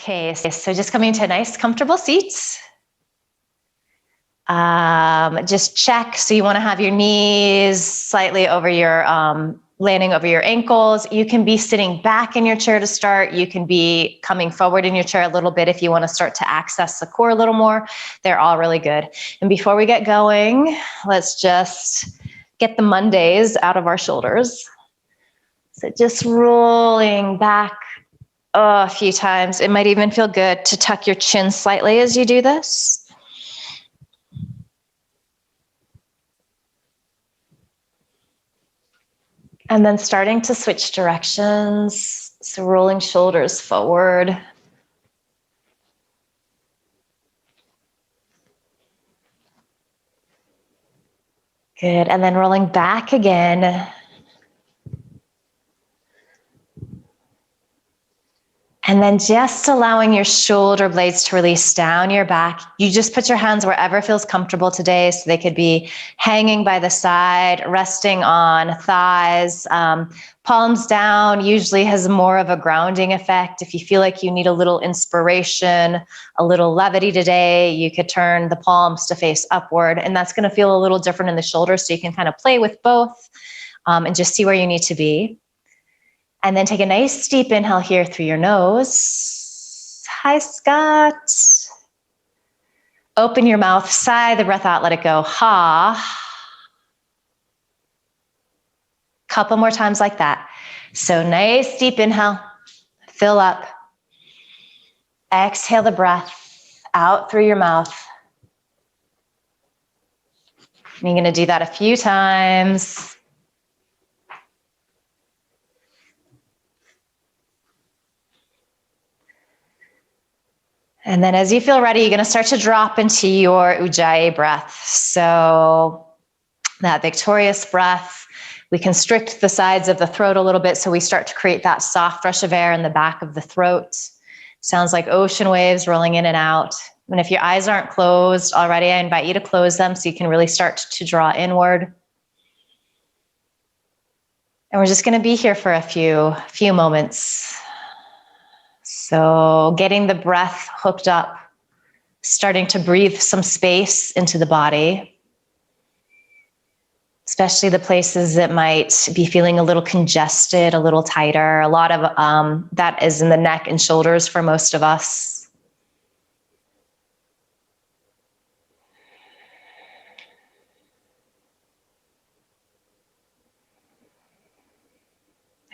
Okay, so just coming to a nice comfortable seat. Just check. So you want to have your knees slightly over your, landing over your ankles. You can be sitting back in your chair to start. You can be coming forward in your chair a little bit if you want to start to access the core a little more. They're all really good. And before we get going, let's just get the Mondays out of our shoulders. So just rolling back a few times. It might even feel good to tuck your chin slightly as you do this. And then starting to switch directions. So rolling shoulders forward. Good. And then rolling back again. And then just allowing your shoulder blades to release down your back. You just put your hands wherever feels comfortable today. So they could be hanging by the side, resting on thighs. Palms down usually has more of a grounding effect. If you feel like you need a little inspiration, a little levity today, you could turn the palms to face upward. And that's going to feel a little different in the shoulders. So you can kind of play with both and just see where you need to be. And then take a nice deep inhale here through your nose. Hi, Scott. Open your mouth, sigh the breath out, let it go. Ha. Couple more times like that. So nice deep inhale, fill up. Exhale the breath out through your mouth. And you're going to do that a few times. And then as you feel ready, you're going to start to drop into your Ujjayi breath. So that victorious breath, we constrict the sides of the throat a little bit so we start to create that soft rush of air in the back of the throat. Sounds like ocean waves rolling in and out. And if your eyes aren't closed already, I invite you to close them so you can really start to draw inward. And we're just going to be here for a few moments. So getting the breath hooked up, starting to breathe some space into the body, especially the places that might be feeling a little congested, a little tighter. A lot of that is in the neck and shoulders for most of us.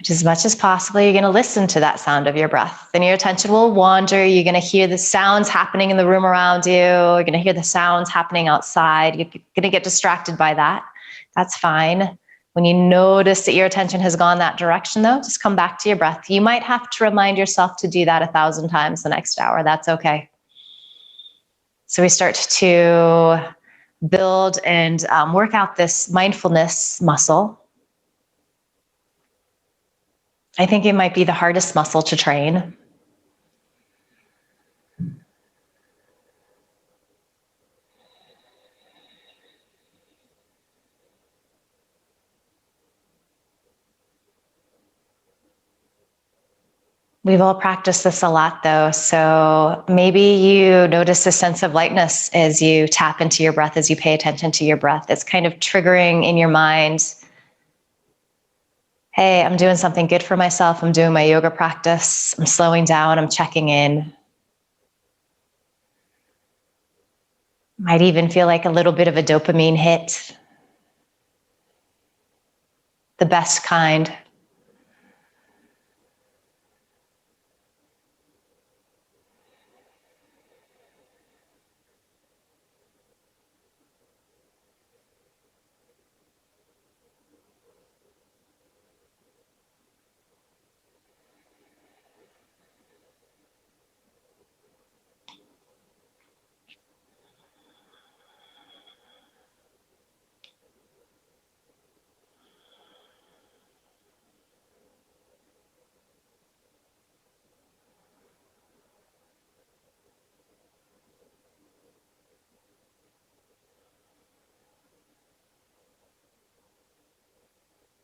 As much as possible, you're going to listen to that sound of your breath. Then your attention will wander. You're going to hear the sounds happening in the room around you. You're going to hear the sounds happening outside. You're going to get distracted by that. That's fine. When you notice that your attention has gone that direction, though, just come back to your breath. You might have to remind yourself to do that 1,000 times the next hour. That's okay. So we start to build and work out this mindfulness muscle. I think it might be the hardest muscle to train. We've all practiced this a lot though. So maybe you notice a sense of lightness as you tap into your breath, as you pay attention to your breath. It's kind of triggering in your mind, hey, I'm doing something good for myself. I'm doing my yoga practice. I'm slowing down. I'm checking in. Might even feel like a little bit of a dopamine hit. The best kind.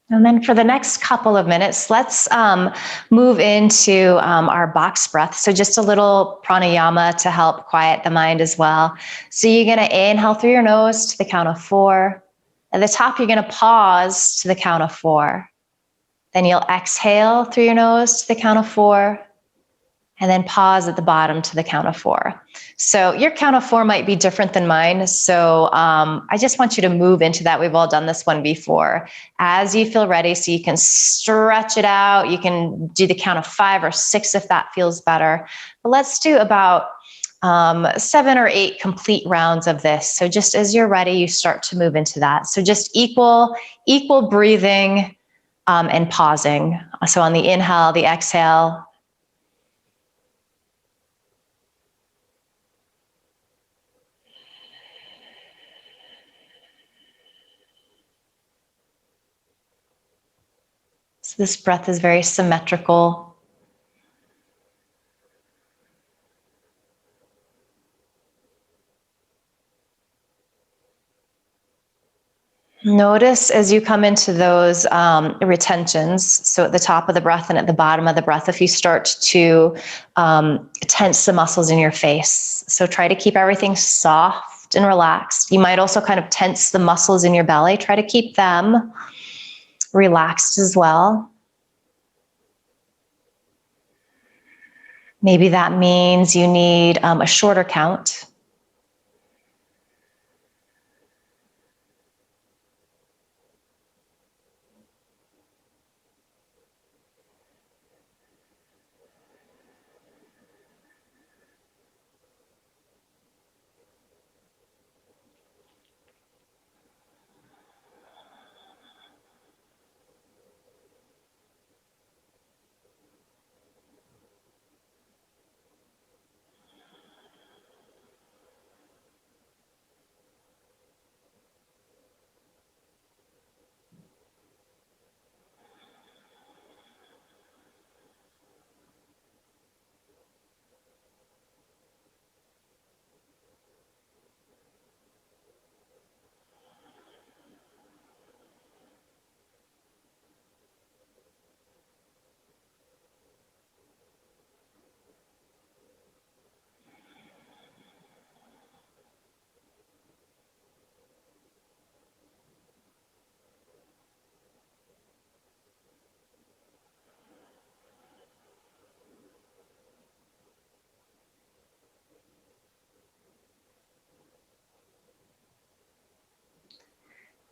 And then for the next couple of minutes, let's move into our box breath. So just a little pranayama to help quiet the mind as well. So you're going to inhale through your nose to the count of 4. At the top, you're going to pause to the count of 4. Then you'll exhale through your nose to the count of 4. And then pause at the bottom to the count of 4. So your count of 4 might be different than mine. So I just want you to move into that. We've all done this one before. As you feel ready, so you can stretch it out. You can do the count of 5 or 6 if that feels better. But let's do about 7 or 8 complete rounds of this. So just as you're ready, you start to move into that. So just equal breathing and pausing. So on the inhale, the exhale. So this breath is very symmetrical. Notice as you come into those retentions, so at the top of the breath and at the bottom of the breath, if you start to tense the muscles in your face. So try to keep everything soft and relaxed. You might also kind of tense the muscles in your belly. Try to keep them relaxed as well. Maybe that means you need a shorter count.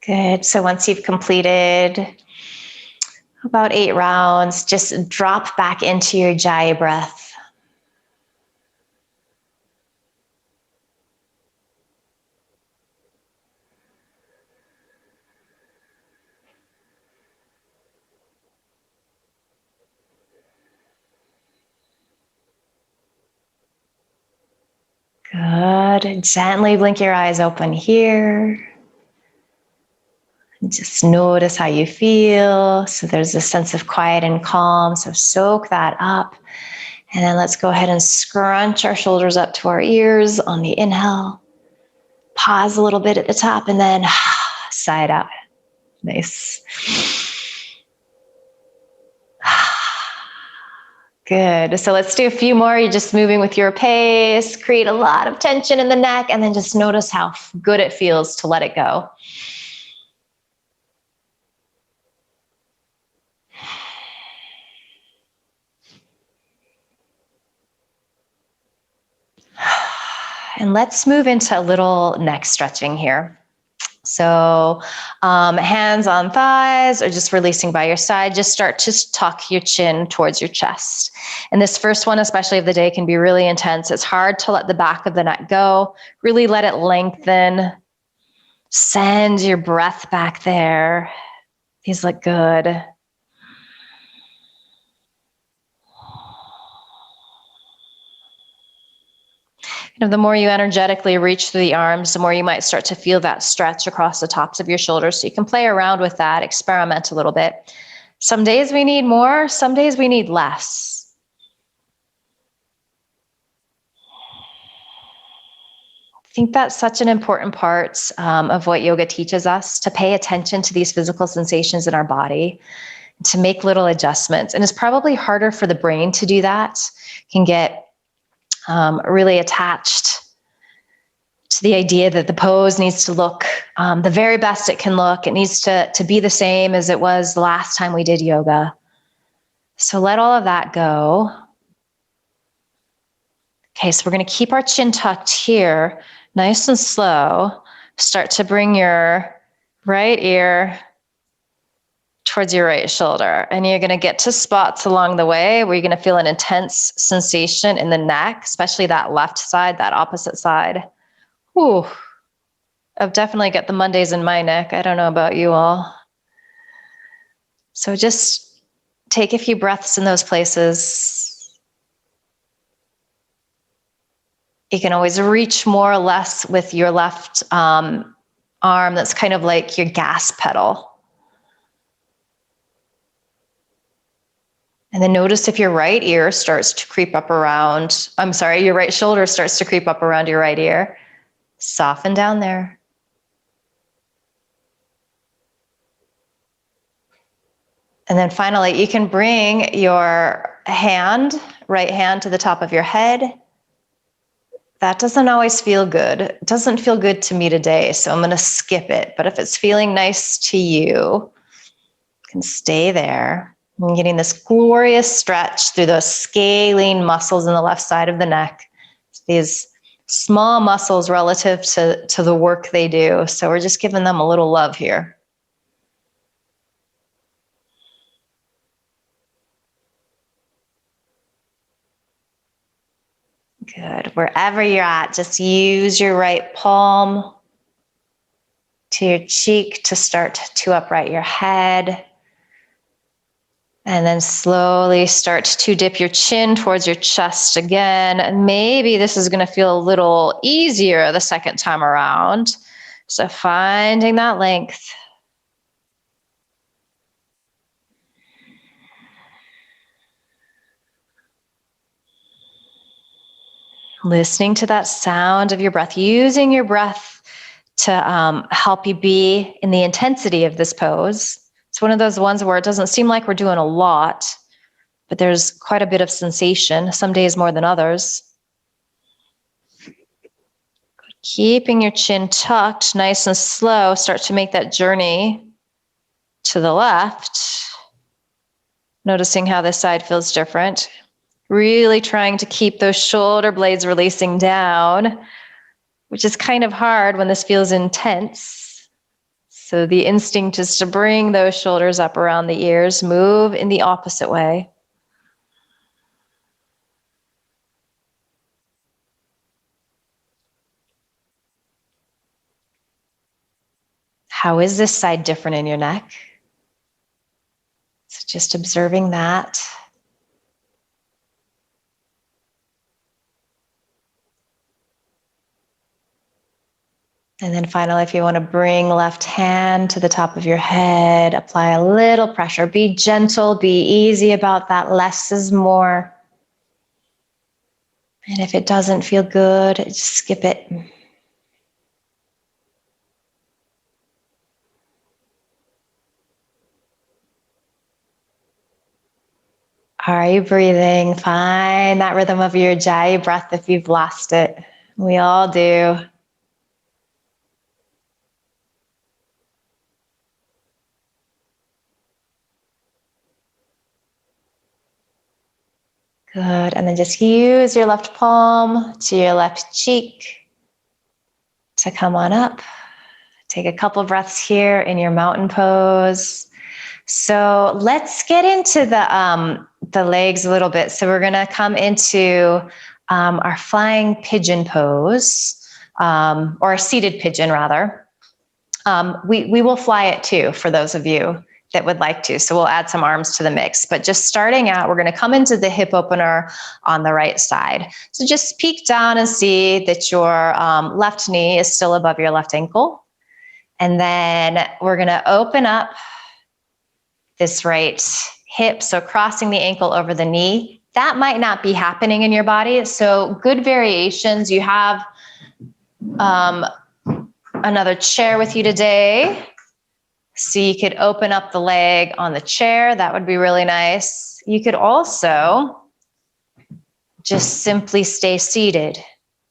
Good. So once you've completed about 8 rounds, just drop back into your Jai breath. Good. Gently blink your eyes open here. Just notice how you feel. So there's a sense of quiet and calm. So soak that up. And then let's go ahead and scrunch our shoulders up to our ears on the inhale. Pause a little bit at the top and then sigh it out. Nice. Good. So let's do a few more. You're just moving with your pace. Create a lot of tension in the neck and then just notice how good it feels to let it go. And let's move into a little neck stretching here. So hands on thighs or just releasing by your side, just start to tuck your chin towards your chest. And this first one, especially of the day, can be really intense. It's hard to let the back of the neck go. Really let it lengthen. Send your breath back there. These look good. The more you energetically reach through the arms, the more you might start to feel that stretch across the tops of your shoulders. So you can play around with that, experiment a little bit. Some days we need more, some days we need less. think that's such an important part of what yoga teaches us, to pay attention to these physical sensations in our body, to make little adjustments. And it's probably harder for the brain to do that. It can get really attached to the idea that the pose needs to look the very best it can look. It needs to be the same as it was the last time we did yoga. So let all of that go. Okay, so we're going to keep our chin tucked here, nice and slow. Start to bring your right ear towards your right shoulder. And you're going to get to spots along the way where you're going to feel an intense sensation in the neck, especially that left side, that opposite side. Ooh, I've definitely got the Mondays in my neck. I don't know about you all. So just take a few breaths in those places. You can always reach more or less with your left arm. That's kind of like your gas pedal. And then notice if your right ear starts to creep up around, your right shoulder starts to creep up around your right ear. Soften down there. And then finally, you can bring your right hand to the top of your head. That doesn't always feel good. It doesn't feel good to me today, so I'm going to skip it. But if it's feeling nice to you, you can stay there. I'm getting this glorious stretch through those scalene muscles in the left side of the neck. These small muscles relative to the work they do. So we're just giving them a little love here. Good. Wherever you're at, just use your right palm to your cheek to start to upright your head. And then slowly start to dip your chin towards your chest again. And maybe this is going to feel a little easier the second time around. So finding that length. Listening to that sound of your breath, using your breath to help you be in the intensity of this pose. It's one of those ones where it doesn't seem like we're doing a lot, but there's quite a bit of sensation, some days more than others. Keeping your chin tucked, nice and slow, start to make that journey to the left. Noticing how this side feels different. Really trying to keep those shoulder blades releasing down, which is kind of hard when this feels intense. So the instinct is to bring those shoulders up around the ears, move in the opposite way. How is this side different in your neck? So just observing that. And then finally, if you want to bring left hand to the top of your head, apply a little pressure. Be gentle, be easy about that. Less is more. And if it doesn't feel good, just skip it. Are you breathing? Find that rhythm of your Ujjayi breath if you've lost it. We all do. Good. And then just use your left palm to your left cheek to come on up. Take a couple breaths here in your mountain pose. So let's get into the legs a little bit. So we're going to come into our flying pigeon pose, or a seated pigeon rather. We will fly it too for those of you that would like to. So we'll add some arms to the mix. But just starting out, we're going to come into the hip opener on the right side. So just peek down and see that your left knee is still above your left ankle. And then we're going to open up this right hip. So crossing the ankle over the knee. That might not be happening in your body. So good variations. You have another chair with you today. So you could open up the leg on the chair. That would be really nice. You could also just simply stay seated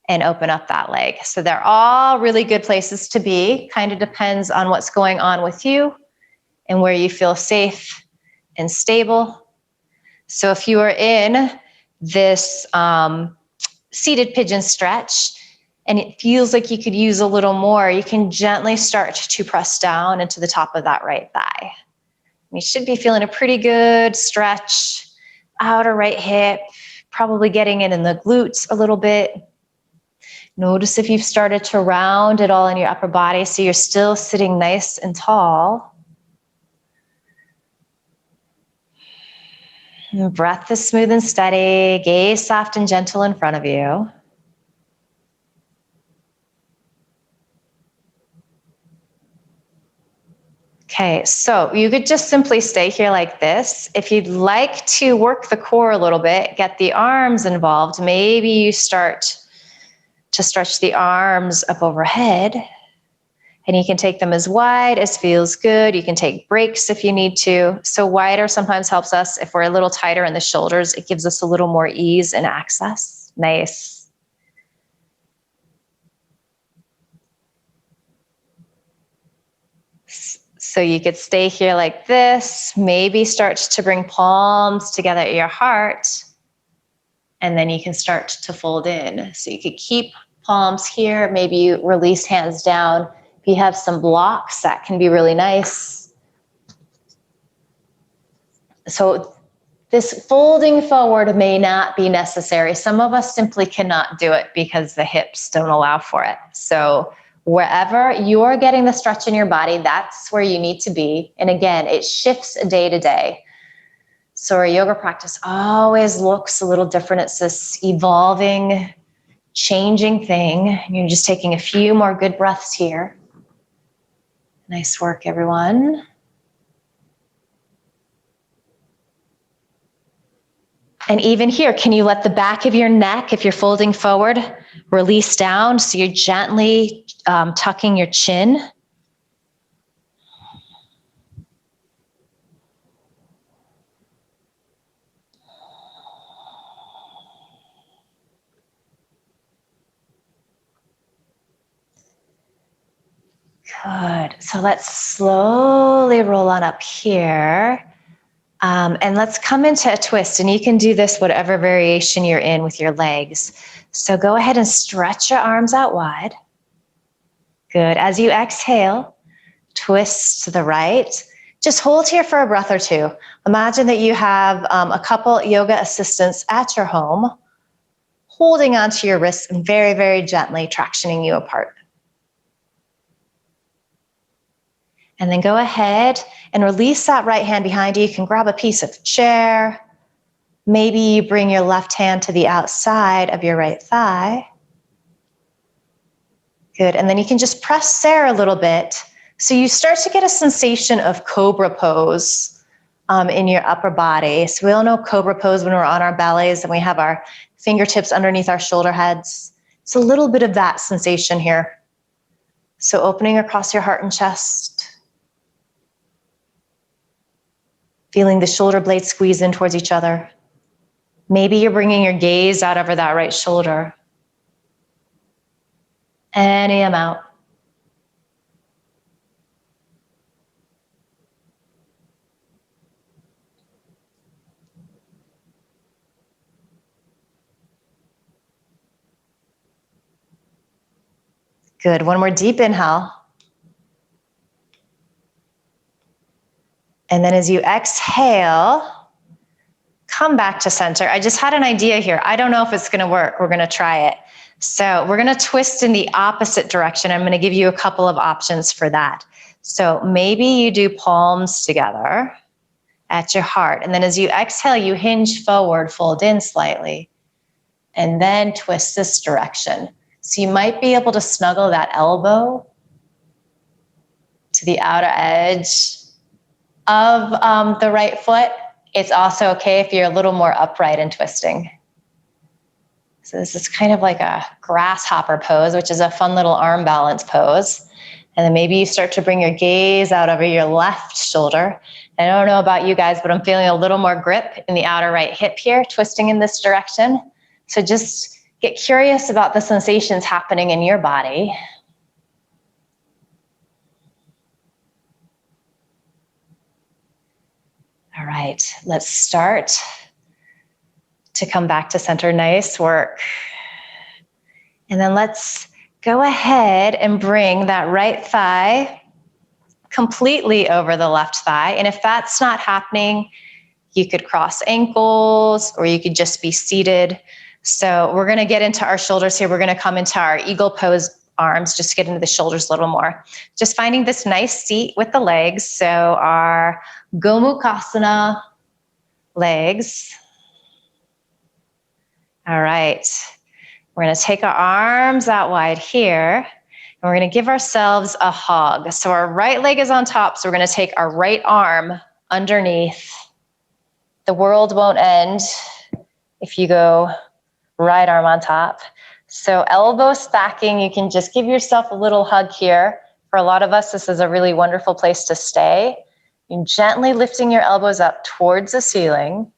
and open up that leg. So they're all really good places to be. Kind of depends on what's going on with you and where you feel safe and stable. So if you are in this seated pigeon stretch and it feels like you could use a little more, you can gently start to press down into the top of that right thigh. You should be feeling a pretty good stretch, outer right hip, probably getting it in the glutes a little bit. Notice if you've started to round it all in your upper body so you're still sitting nice and tall. And breath is smooth and steady, gaze soft and gentle in front of you. Okay, so you could just simply stay here like this. If you'd like to work the core a little bit, get the arms involved, maybe you start to stretch the arms up overhead. And you can take them as wide as feels good. You can take breaks if you need to. So wider sometimes helps us. If we're a little tighter in the shoulders, it gives us a little more ease and access. Nice. So you could stay here like this, maybe start to bring palms together at your heart, and then you can start to fold in. So you could keep palms here, maybe you release hands down. If you have some blocks, that can be really nice. So this folding forward may not be necessary. Some of us simply cannot do it because the hips don't allow for it. So wherever you're getting the stretch in your body, that's where you need to be. And again, it shifts day to day. So our yoga practice always looks a little different. It's this evolving, changing thing. And you're just taking a few more good breaths here. Nice work, everyone. And even here, can you let the back of your neck, if you're folding forward, release down so you're gently tucking your chin. Good. So let's slowly roll on up here. And let's come into a twist. And you can do this whatever variation you're in with your legs. So go ahead and stretch your arms out wide. Good. As you exhale, twist to the right. Just hold here for a breath or two. Imagine that you have a couple yoga assistants at your home, holding onto your wrists and very, very gently tractioning you apart. And then go ahead and release that right hand behind you. You can grab a piece of chair. Maybe you bring your left hand to the outside of your right thigh. Good. And then you can just press there a little bit. So you start to get a sensation of cobra pose in your upper body. So we all know cobra pose when we're on our bellies and we have our fingertips underneath our shoulder heads. It's a little bit of that sensation here. So opening across your heart and chest. Feeling the shoulder blades squeeze in towards each other. Maybe you're bringing your gaze out over that right shoulder. Any amount. Good. One more deep inhale. And then as you exhale, come back to center. I just had an idea here. I don't know if it's going to work. We're going to try it. So we're going to twist in the opposite direction. I'm going to give you a couple of options for that. So maybe you do palms together at your heart. And then as you exhale, you hinge forward, fold in slightly, and then twist this direction. So you might be able to snuggle that elbow to the outer edge of the right foot. It's also okay if you're a little more upright and twisting. So this is kind of like a grasshopper pose, which is a fun little arm balance pose. And then maybe you start to bring your gaze out over your left shoulder. And I don't know about you guys, but I'm feeling a little more grip in the outer right hip here, twisting in this direction. So just get curious about the sensations happening in your body. All right, let's start to come back to center. Nice work. And then let's go ahead and bring that right thigh completely over the left thigh. And if that's not happening, you could cross ankles or you could just be seated. So we're going to get into our shoulders here. We're going to come into our eagle pose arms, just get into the shoulders a little more. Just finding this nice seat with the legs. So our Gomukhasana legs. All right. We're going to take our arms out wide here, and we're going to give ourselves a hug. So our right leg is on top, so we're going to take our right arm underneath. The world won't end if you go right arm on top. So elbow stacking, you can just give yourself a little hug here. For a lot of us, this is a really wonderful place to stay. You're gently lifting your elbows up towards the ceiling.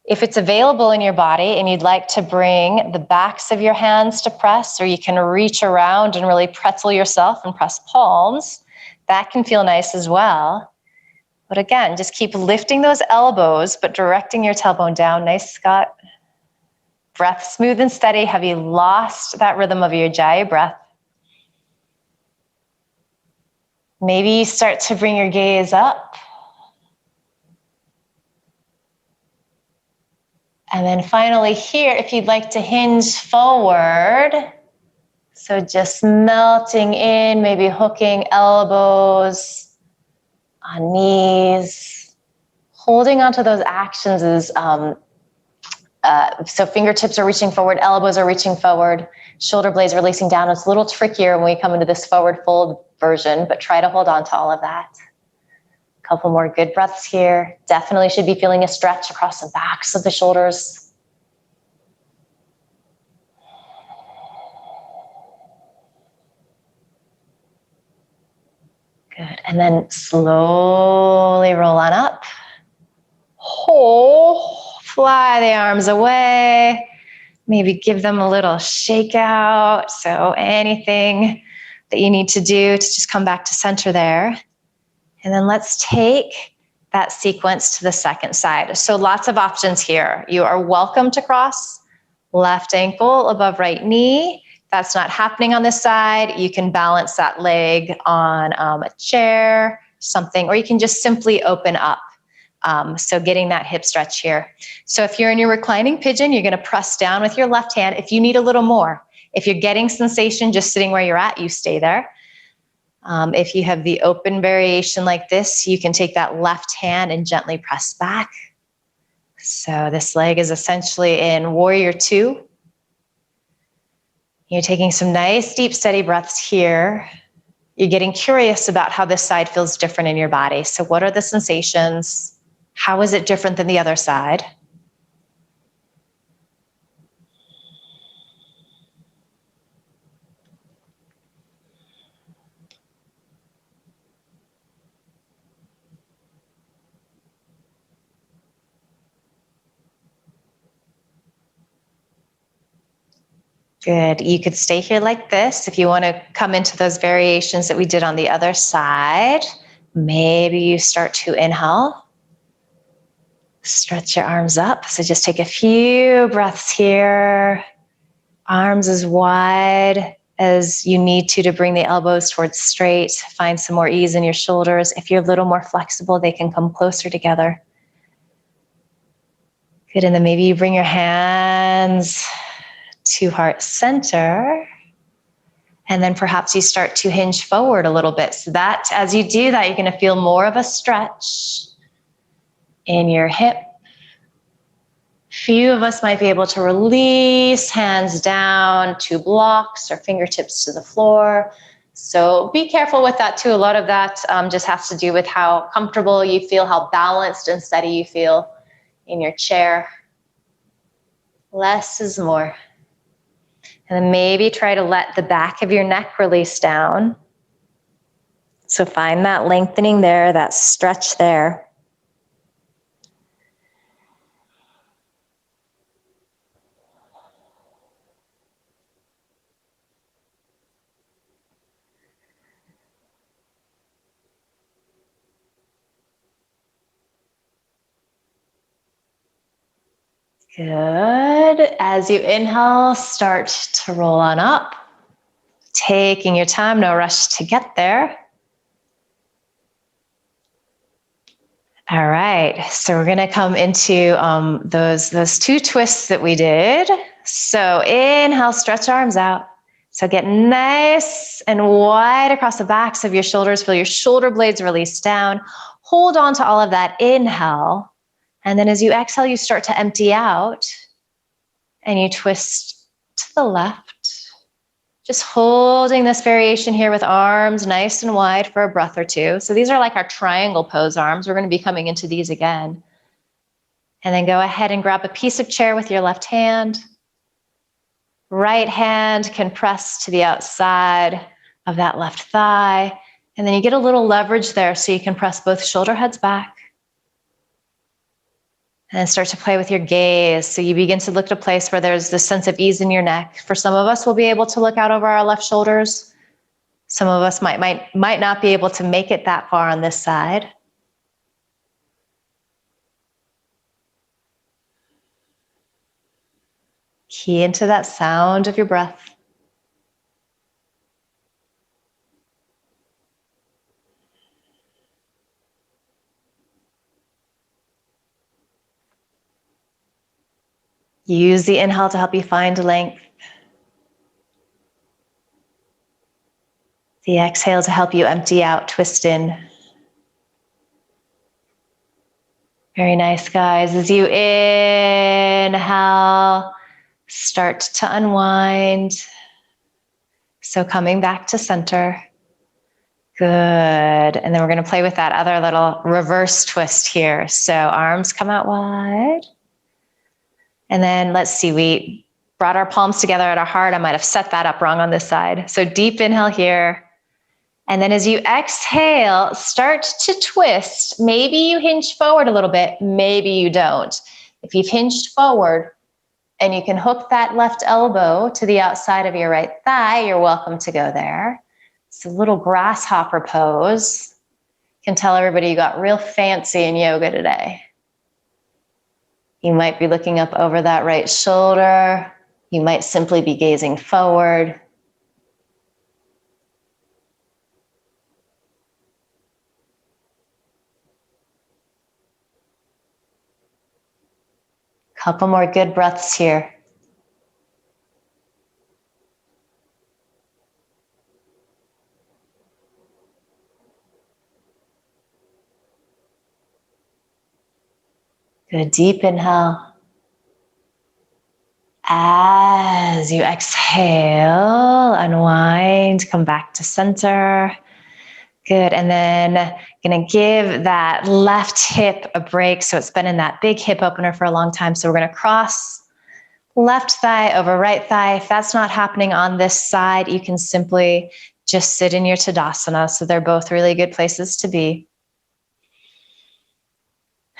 If it's available in your body and you'd like to bring the backs of your hands to press, or you can reach around and really pretzel yourself and press palms, that can feel nice as well. But again, just keep lifting those elbows, but directing your tailbone down. Nice, Scott. Breath smooth and steady. Have you lost that rhythm of your Ujjayi breath? Maybe you start to bring your gaze up. And then finally here, if you'd like to hinge forward, so just melting in, maybe hooking elbows on knees, holding onto those actions is, so fingertips are reaching forward, elbows are reaching forward, shoulder blades releasing down. It's a little trickier when we come into this forward fold version, but try to hold on to all of that. Couple more good breaths here. Definitely should be feeling a stretch across the backs of the shoulders. Good. And then slowly roll on up. Fly the arms away. Maybe give them a little shake out. So anything that you need to do to just come back to center there. And then let's take that sequence to the second side. So lots of options here. You are welcome to cross left ankle above right knee. If that's not happening on this side, you can balance that leg on a chair, something, or you can just simply open up. So getting that hip stretch here. So if you're in your reclining pigeon, you're going to press down with your left hand. If you need a little more, if you're getting sensation just sitting where you're at, you stay there. If you have the open variation like this, you can take that left hand and gently press back. So this leg is essentially in warrior two. You're taking some nice, deep, steady breaths here. You're getting curious about how this side feels different in your body. So what are the sensations? How is it different than the other side? Good. You could stay here like this. If you want to come into those variations that we did on the other side, maybe you start to inhale. Stretch your arms up. So just take a few breaths here. Arms as wide as you need to bring the elbows towards straight. Find some more ease in your shoulders. If you're a little more flexible, they can come closer together. Good. And then maybe you bring your hands to heart center. And then perhaps you start to hinge forward a little bit. So that as you do that, you're going to feel more of a stretch in your hip. Few of us might be able to release hands down to blocks or fingertips to the floor. So be careful with that too. A lot of that just has to do with how comfortable you feel, how balanced and steady you feel in your chair. Less is more. And then maybe try to let the back of your neck release down. So find that lengthening there, that stretch there. Good. As you inhale, start to roll on up. Taking your time, no rush to get there. All right, so we're gonna come into those two twists that we did. So inhale, stretch arms out. So get nice and wide across the backs of your shoulders. Feel your shoulder blades release down. Hold on to all of that. Inhale. And then as you exhale, you start to empty out and you twist to the left. Just holding this variation here with arms nice and wide for a breath or two. So these are like our triangle pose arms. We're going to be coming into these again. And then go ahead and grab a piece of chair with your left hand. Right hand can press to the outside of that left thigh. And then you get a little leverage there so you can press both shoulder heads back. And then start to play with your gaze. So you begin to look at a place where there's this sense of ease in your neck. For some of us, we'll be able to look out over our left shoulders. Some of us might not be able to make it that far on this side. Key into that sound of your breath. Use the inhale to help you find length. The exhale to help you empty out, twist in. Very nice, guys. As you inhale, start to unwind. So coming back to center. Good. And then we're going to play with that other little reverse twist here. So arms come out wide. And then let's see, we brought our palms together at our heart. I might have set that up wrong on this side. So deep inhale here. And then as you exhale, start to twist. Maybe you hinge forward a little bit, maybe you don't. If you've hinged forward and you can hook that left elbow to the outside of your right thigh, you're welcome to go there. It's a little grasshopper pose. You can tell everybody you got real fancy in yoga today. You might be looking up over that right shoulder. You might simply be gazing forward. Couple more good breaths here. Good, deep inhale. As you exhale, unwind, come back to center. Good, and then gonna give that left hip a break. So it's been in that big hip opener for a long time. So we're gonna cross left thigh over right thigh. If that's not happening on this side, you can simply just sit in your Tadasana. So they're both really good places to be.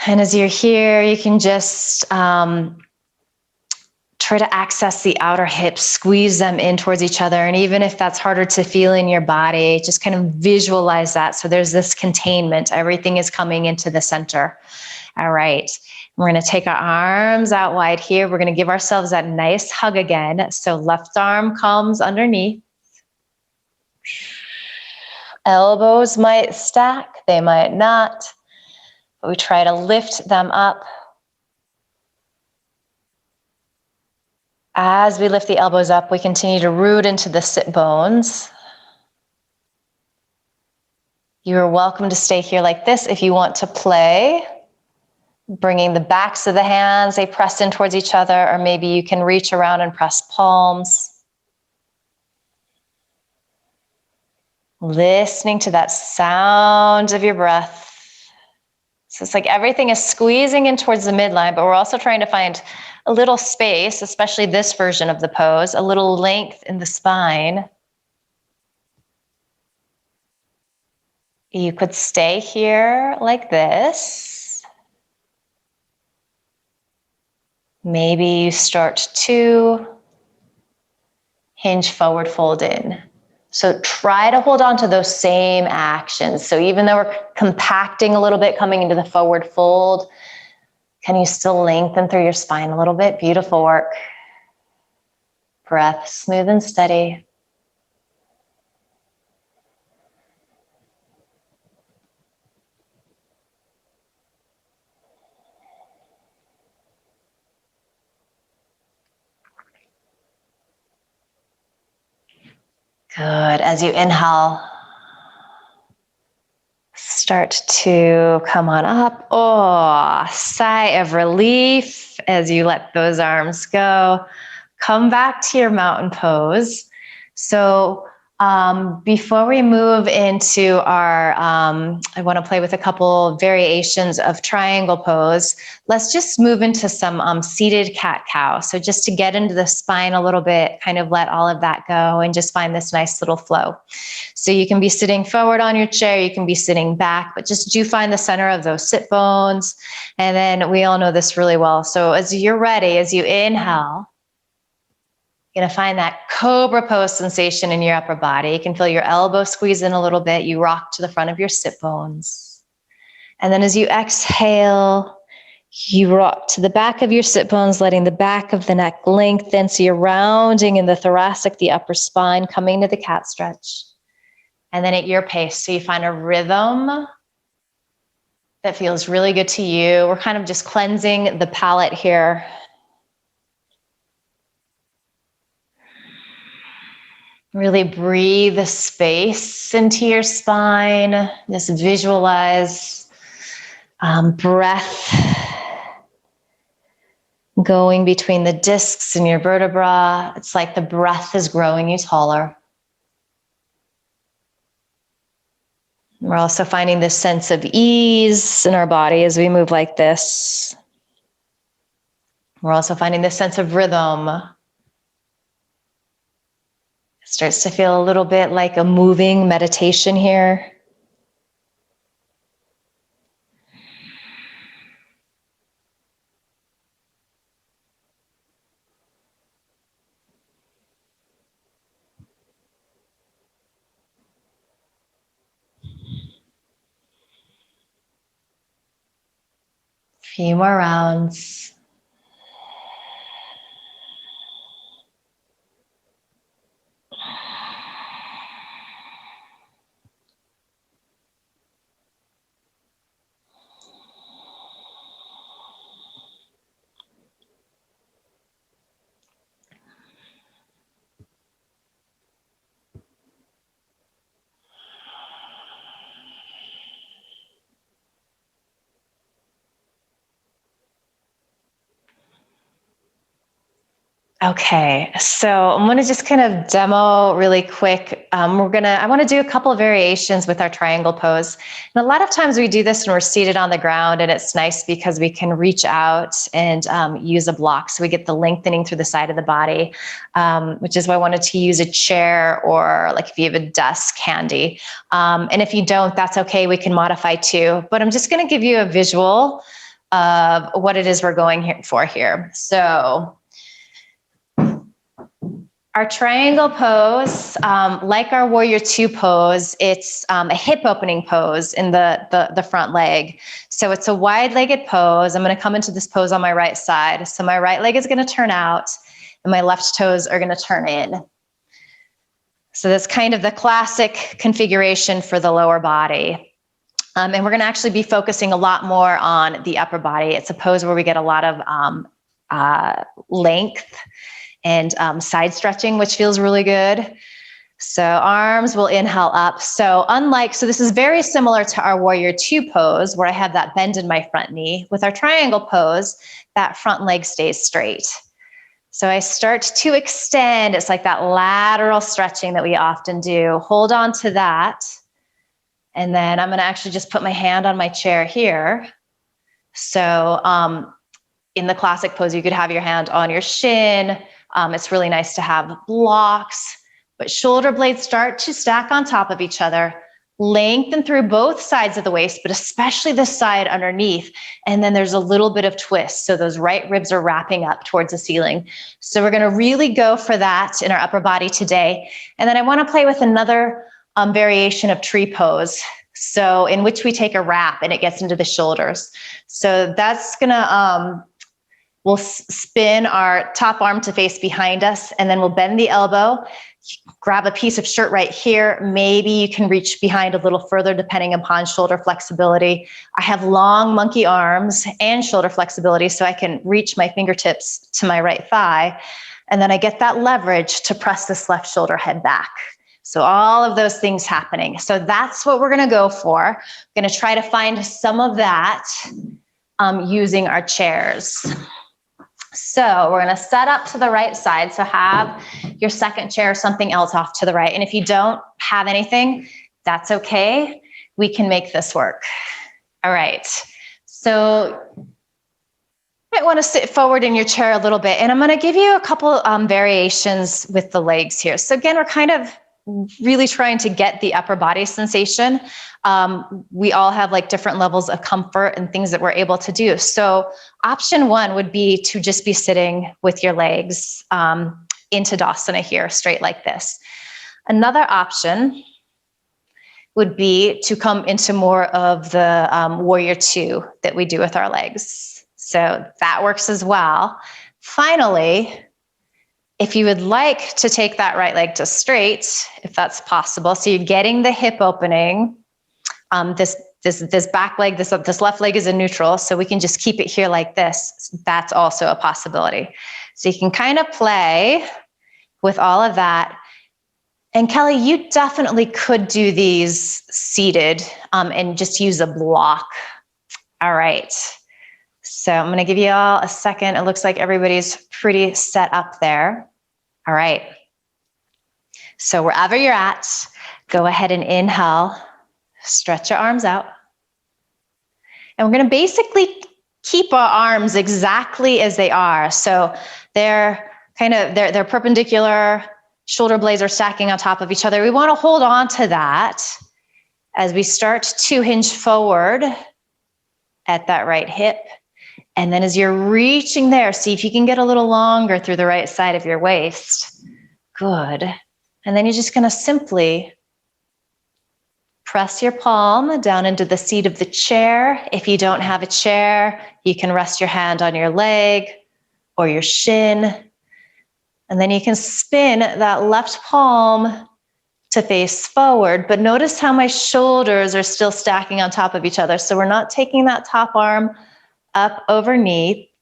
And as you're here, you can just try to access the outer hips, squeeze them in towards each other. And even if that's harder to feel in your body, just kind of visualize that. So there's this containment. Everything is coming into the center. All right. We're going to take our arms out wide here. We're going to give ourselves that nice hug again. So left arm comes underneath. Elbows might stack. They might not. But we try to lift them up. As we lift the elbows up, we continue to root into the sit bones. You are welcome to stay here like this if you want to play. Bringing the backs of the hands, they press in towards each other, or maybe you can reach around and press palms. Listening to that sound of your breath. So it's like everything is squeezing in towards the midline, but we're also trying to find a little space, especially this version of the pose, a little length in the spine. You could stay here like this. Maybe you start to hinge forward, fold in. So try to hold on to those same actions. So even though we're compacting a little bit, coming into the forward fold, can you still lengthen through your spine a little bit? Beautiful work. Breath smooth and steady. Good. As you inhale, start to come on up. Oh, sigh of relief as you let those arms go. Come back to your mountain pose. So before we move into our, I want to play with a couple variations of triangle pose. Let's just move into some seated cat-cow. So just to get into the spine a little bit, kind of let all of that go and just find this nice little flow. So you can be sitting forward on your chair, you can be sitting back, but just do find the center of those sit bones. And then we all know this really well. So as you're ready, as you inhale, you're going to find that cobra pose sensation in your upper body. You can feel your elbow squeeze in a little bit. You rock to the front of your sit bones. And then as you exhale, you rock to the back of your sit bones, letting the back of the neck lengthen. So you're rounding in the thoracic, the upper spine, coming to the cat stretch. And then at your pace, so you find a rhythm that feels really good to you. We're kind of just cleansing the palate here. Really breathe the space into your spine. Just visualize breath going between the discs in your vertebra. It's like the breath is growing you taller. We're also finding this sense of ease in our body as we move like this. We're also finding this sense of rhythm. It starts to feel a little bit like a moving meditation here. Few more rounds. Okay, so I'm going to just kind of demo really quick. I want to do a couple of variations with our triangle pose. And a lot of times we do this when we're seated on the ground, and it's nice because we can reach out and use a block. So we get the lengthening through the side of the body, which is why I wanted to use a chair, or like if you have a desk handy. And if you don't, that's okay. We can modify too. But I'm just going to give you a visual of what it is we're going for here. So our triangle pose, like our warrior two pose, it's a hip opening pose in the front leg. So it's a wide-legged pose. I'm going to come into this pose on my right side. So my right leg is going to turn out and my left toes are going to turn in. So that's kind of the classic configuration for the lower body. And we're going to actually be focusing a lot more on the upper body. It's a pose where we get a lot of length and side stretching, which feels really good. So arms will inhale up. So this is very similar to our warrior two pose, where I have that bend in my front knee. With our triangle pose, that front leg stays straight. So I start to extend. It's like that lateral stretching that we often do. Hold on to that. And then I'm going to actually just put my hand on my chair here. So in the classic pose, you could have your hand on your shin. It's really nice to have blocks, but shoulder blades start to stack on top of each other, lengthen through both sides of the waist, but especially the side underneath. And then there's a little bit of twist. So those right ribs are wrapping up towards the ceiling. So we're going to really go for that in our upper body today. And then I want to play with another variation of tree pose. So in which we take a wrap and it gets into the shoulders. So that's going to, we'll spin our top arm to face behind us, and then we'll bend the elbow, grab a piece of shirt right here. Maybe you can reach behind a little further depending upon shoulder flexibility. I have long monkey arms and shoulder flexibility, so I can reach my fingertips to my right thigh. And then I get that leverage to press this left shoulder head back. So all of those things happening. So that's what we're gonna go for. We're gonna try to find some of that using our chairs. So we're going to set up to the right side. So have your second chair or something else off to the right. And if you don't have anything, that's okay. We can make this work. All right. So you might want to sit forward in your chair a little bit. And I'm going to give you a couple variations with the legs here. So again, we're kind of really trying to get the upper body sensation. We all have like different levels of comfort and things that we're able to do. So option one would be to just be sitting with your legs into Tadasana here, straight like this. Another option would be to come into more of the warrior two that we do with our legs. So that works as well. Finally, if you would like to take that right leg to straight, if that's possible, so you're getting the hip opening, this back leg, this left leg is in neutral, so we can just keep it here like this. That's also a possibility. So you can kind of play with all of that. And Kelly, you definitely could do these seated and just use a block. All right. So I'm going to give you all a second. It looks like everybody's pretty set up there. All right. So wherever you're at, go ahead and inhale, stretch your arms out. And we're going to basically keep our arms exactly as they are. So they're they're perpendicular, shoulder blades are stacking on top of each other. We want to hold on to that as we start to hinge forward at that right hip. And then as you're reaching there, see if you can get a little longer through the right side of your waist. Good. And then you're just going to simply press your palm down into the seat of the chair. If you don't have a chair, you can rest your hand on your leg or your shin. And then you can spin that left palm to face forward. But notice how my shoulders are still stacking on top of each other. So we're not taking that top arm up overhead.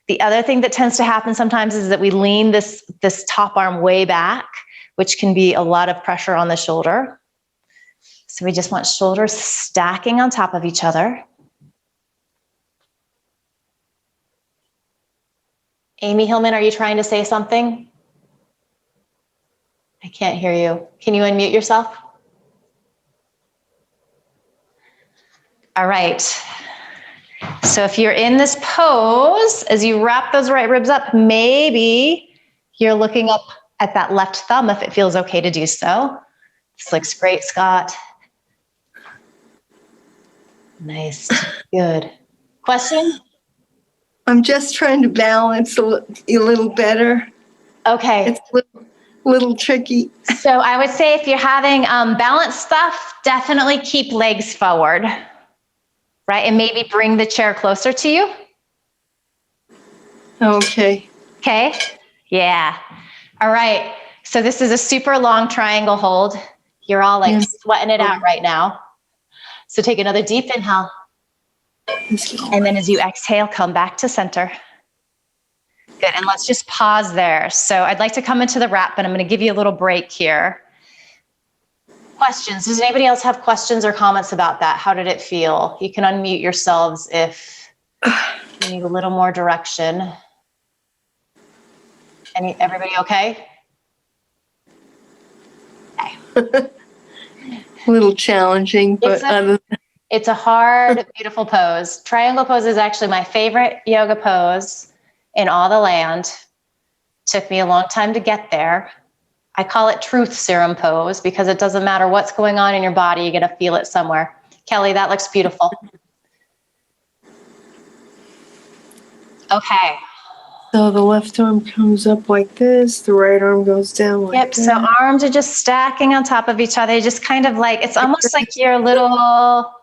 The other thing that tends to happen sometimes is that we lean this top arm way back, which can be a lot of pressure on the shoulder. So we just want shoulders stacking on top of each other. Amy Hillman, are you trying to say something? I can't hear you. Can you unmute yourself? All right. So if you're in this pose, as you wrap those right ribs up, maybe you're looking up at that left thumb if it feels okay to do so. This looks great, Scott. Nice, good. Question? I'm just trying to balance a little better. Okay. It's a little tricky. So I would say if you're having balance stuff, definitely keep legs forward, right? And maybe bring the chair closer to you. Okay. Okay, yeah. All right, so this is a super long triangle hold. You're all like sweating it out right now. So take another deep inhale. And then as you exhale, come back to center. Good, and let's just pause there. So I'd like to come into the wrap, but I'm gonna give you a little break here. Questions, does anybody else have questions or comments about that? How did it feel? You can unmute yourselves if you need a little more direction. Everybody okay? Okay. A little challenging, but It's a hard, beautiful pose. Triangle pose is actually my favorite yoga pose in all the land. Took me a long time to get there. I call it truth serum pose because it doesn't matter what's going on in your body, you're going to feel it somewhere. Kelly, that looks beautiful. Okay. So the left arm comes up like this, the right arm goes down like Yep. So that. arms are just stacking on top of each other. Just kind of like, it's almost like you're a little,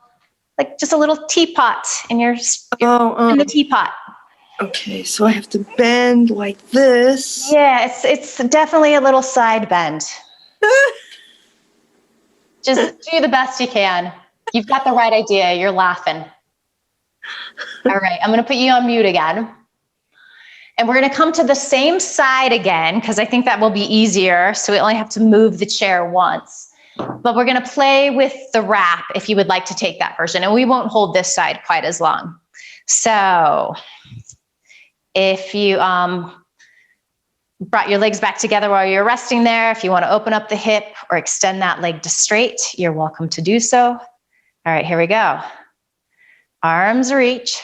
like just a little teapot in your in the teapot. Okay, so I have to bend like this. Yeah, it's definitely a little side bend. Just do the best you can. You've got the right idea. You're laughing. All right, I'm going to put you on mute again. And we're going to come to the same side again, because I think that will be easier. So we only have to move the chair once. But we're going to play with the wrap if you would like to take that version. And we won't hold this side quite as long. So if you brought your legs back together while you're resting there, if you want to open up the hip or extend that leg to straight, you're welcome to do so. All right, here we go. Arms reach.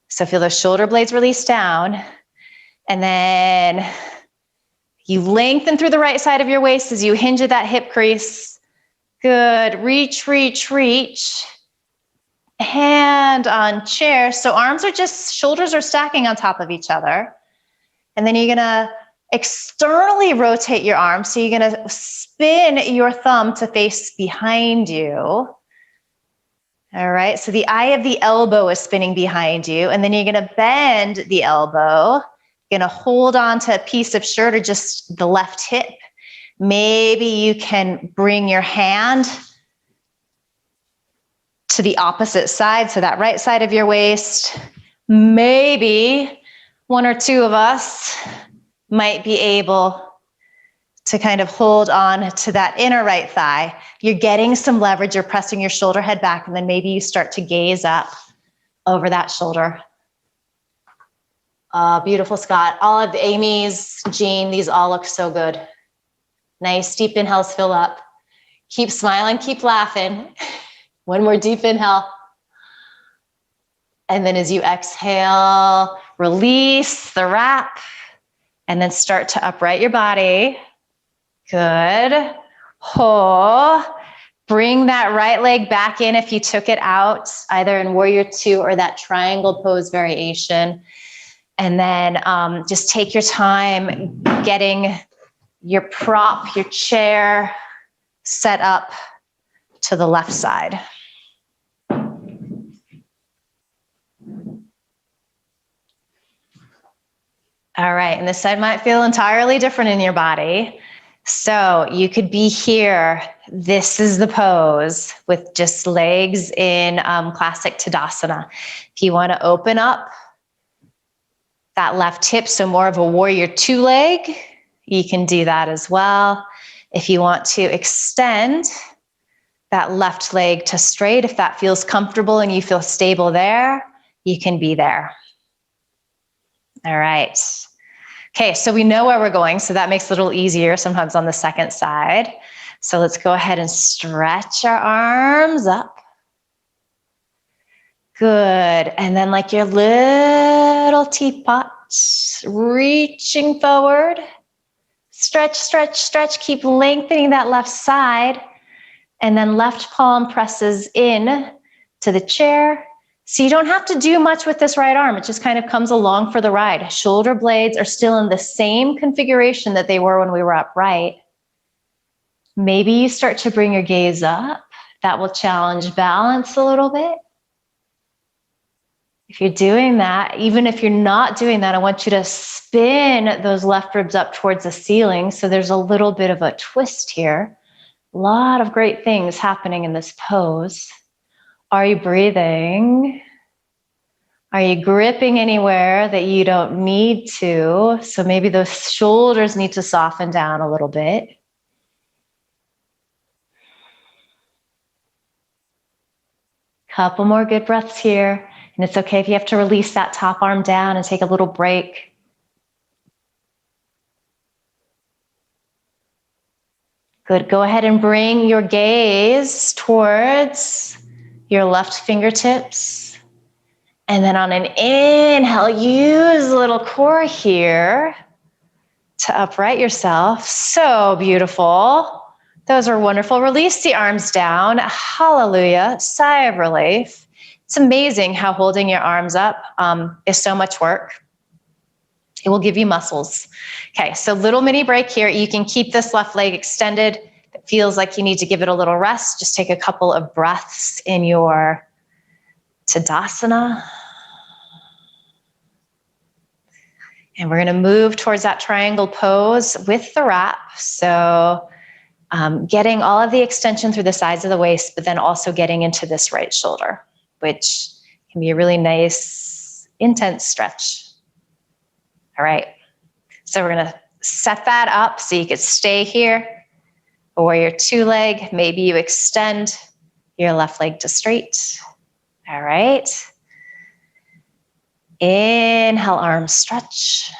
So feel those shoulder blades release down. And then you lengthen through the right side of your waist as you hinge at that hip crease. Good. Reach, reach, reach. Hand on chair. So arms are just, shoulders are stacking on top of each other. And then you're going to externally rotate your arms. So you're going to spin your thumb to face behind you. All right. So the eye of the elbow is spinning behind you. And then you're going to bend the elbow. You're going to hold on to a piece of shirt or just the left hip. Maybe you can bring your hand to the opposite side, so that right side of your waist. Maybe one or two of us might be able to kind of hold on to that inner right thigh. You're getting some leverage, you're pressing your shoulder head back, and then maybe you start to gaze up over that shoulder. Beautiful, Scott. All of Amy's, Jean, these all look so good. Nice, deep inhales fill up. Keep smiling, keep laughing. One more deep inhale. And then as you exhale, release the wrap, and then start to upright your body. Good. Ho. Bring that right leg back in if you took it out, either in Warrior Two or that triangle pose variation. And then just take your time getting your prop, your chair set up to the left side. All right, and this side might feel entirely different in your body. So you could be here. This is the pose with just legs in classic Tadasana. If you want to open up that left hip, so more of a Warrior Two leg, you can do that as well. If you want to extend that left leg to straight, if that feels comfortable and you feel stable there, you can be there. All right. Okay, so we know where we're going, so that makes it a little easier sometimes on the second side. So let's go ahead and stretch our arms up. Good, and then like your little teapot, reaching forward. Stretch, stretch, stretch, keep lengthening that left side. And then left palm presses in to the chair. So you don't have to do much with this right arm. It just kind of comes along for the ride. Shoulder blades are still in the same configuration that they were when we were upright. Maybe you start to bring your gaze up. That will challenge balance a little bit. If you're doing that, even if you're not doing that, I want you to spin those left ribs up towards the ceiling. So there's a little bit of a twist here. A lot of great things happening in this pose. Are you breathing? Are you gripping anywhere that you don't need to? So maybe those shoulders need to soften down a little bit. Couple more good breaths here. And it's okay if you have to release that top arm down and take a little break. Good, go ahead and bring your gaze towards your left fingertips. And then on an inhale, use a little core here to upright yourself. So beautiful. Those are wonderful. Release the arms down. Hallelujah. Sigh of relief. It's amazing how holding your arms up is so much work. It will give you muscles. Okay, so little mini break here. You can keep this left leg extended. If it feels like you need to give it a little rest, just take a couple of breaths in your Tadasana. And we're going to move towards that triangle pose with the wrap. So getting all of the extension through the sides of the waist, but then also getting into this right shoulder, which can be a really nice, intense stretch. All right. So we're going to set that up so you could stay here. Or your two leg, maybe you extend your left leg to straight. All right. Inhale, arms stretch.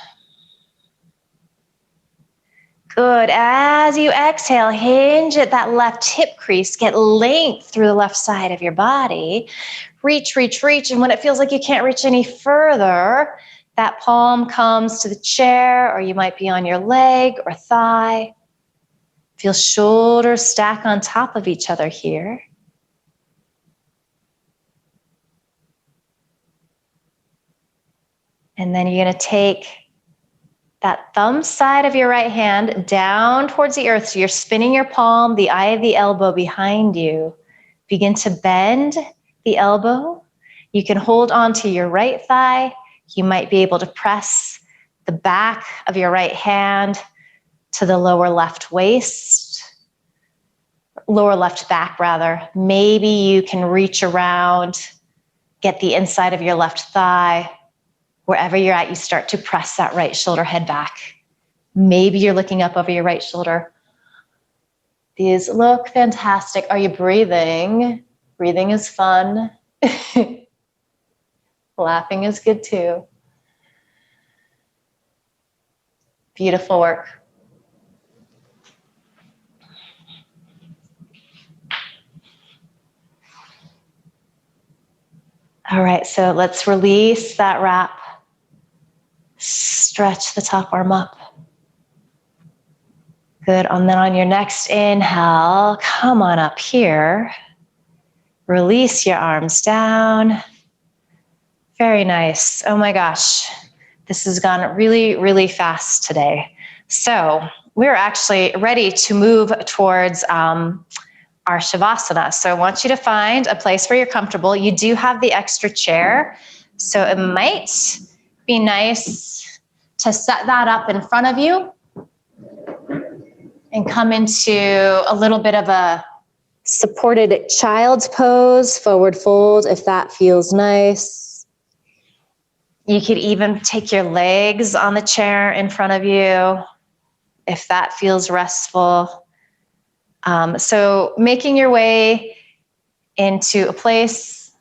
Good. As you exhale, hinge at that left hip crease. Get length through the left side of your body. Reach, reach, reach. And when it feels like you can't reach any further, that palm comes to the chair, or you might be on your leg or thigh. Feel shoulders stack on top of each other here. And then you're going to take that thumb side of your right hand down towards the earth. So you're spinning your palm, the eye of the elbow behind you. Begin to bend the elbow. You can hold on to your right thigh. You might be able to press the back of your right hand to the lower left waist, lower left back rather. Maybe you can reach around, get the inside of your left thigh. Wherever you're at, you start to press that right shoulder head back. Maybe you're looking up over your right shoulder. These look fantastic. Are you breathing? Breathing is fun. Laughing is good too. Beautiful work. All right, so let's release that wrap. Stretch the top arm up. Good, and then on your next inhale, come on up here. Release your arms down. Very nice. Oh my gosh, this has gone really, really fast today. So we're actually ready to move towards our Shavasana. So I want you to find a place where you're comfortable. You do have the extra chair, so it might be nice to set that up in front of you and come into a little bit of a supported child's pose, forward fold, if that feels nice. You could even take your legs on the chair in front of you, if that feels restful. So making your way into a place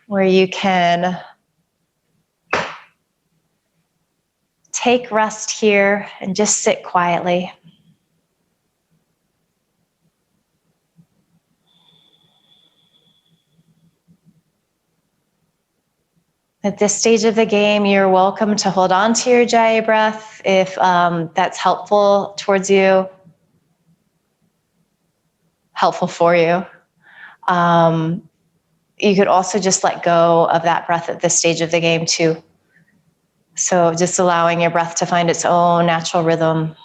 where you can take rest here and just sit quietly. At this stage of the game, you're welcome to hold on to your Jaya breath if that's helpful towards you, helpful for you. You could also just let go of that breath at this stage of the game too. So just allowing your breath to find its own natural rhythm.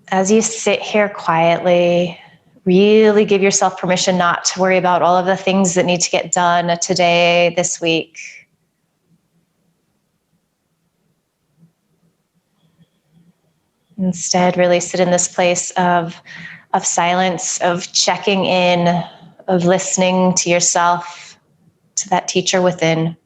As you sit here quietly, really give yourself permission not to worry about all of the things that need to get done today, this week. Instead, really sit in this place of silence, of checking in, of listening to yourself, to that teacher within.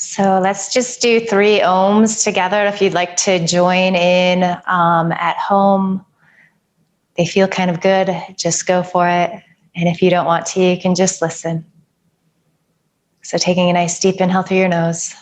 So let's just do 3 ohms together. If you'd like to join in at home, they feel kind of good, just go for it. And if you don't want to, you can just listen. So taking a nice deep inhale through your nose.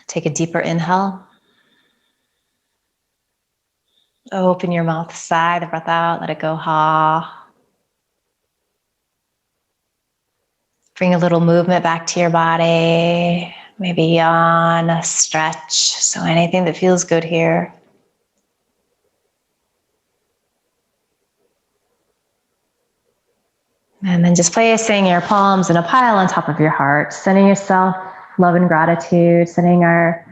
Take a deeper inhale. Open your mouth, sigh the breath out, let it go, ha. Bring a little movement back to your body. Maybe yawn, stretch. So anything that feels good here. And then just placing your palms in a pile on top of your heart, sending yourself love and gratitude, sending our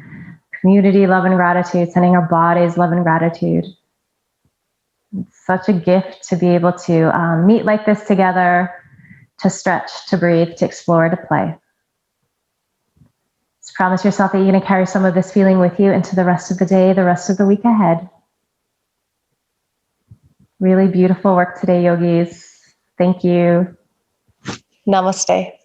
community love and gratitude, sending our bodies love and gratitude. It's such a gift to be able to meet like this together, to stretch, to breathe, to explore, to play. Just promise yourself that you're going to carry some of this feeling with you into the rest of the day, the rest of the week ahead. Really beautiful work today, yogis. Thank you. Namaste.